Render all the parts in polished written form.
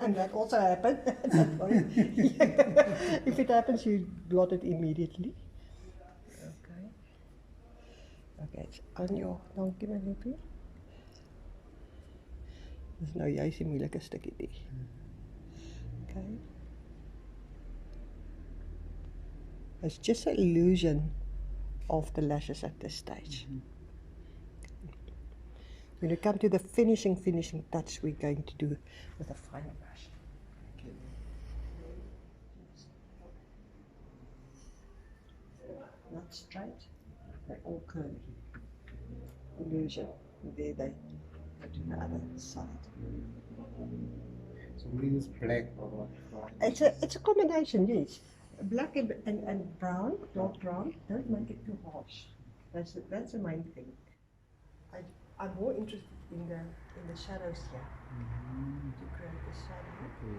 And that also happened. If it happens, you blot it immediately. Okay. Okay, it's on your donkey, my lippie. Dis nou juist die moeilike stukkie die. Okay. It's just an illusion of the lashes at this stage. When we come to the finishing touch, we're going to do with a fine brush. Okay. Not straight, they're all curly. Illusion. There they go to the other side. So we use black or what? It's a combination, yes. Black and brown, dark brown. Don't make it too harsh. That's the main thing. I'm more interested in the shadows here. To create the shadow. Okay.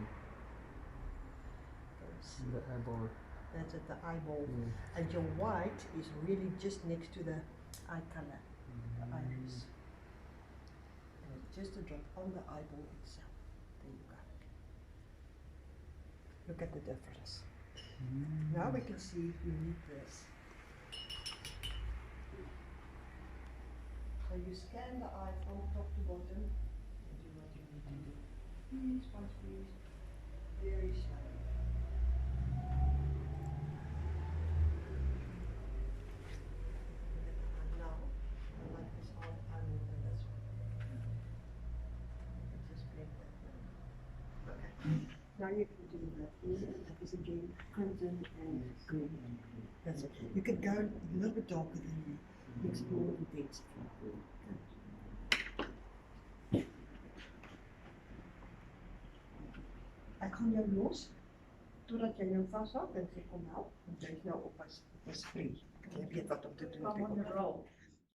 The eyeball. That's at the eyeball. And your white is really just next to the eye color, the iris. And it's just a drop on the eyeball itself. There you go. Look at the difference. Now we can see we need this. So you scan the eye from top to bottom and do what you need to do. Squeeze, one squeeze, very shallow. Now, I like this eye more than this one. Just blend that now. Okay. Now you can do that. That is again crimson and green. That's it. You could go a little bit darker than you. Mix more intensity. Ek gaan jou los totdat jy jou vashou en sê kom help, want jy is nou op as free. Jy weet wat om te doen.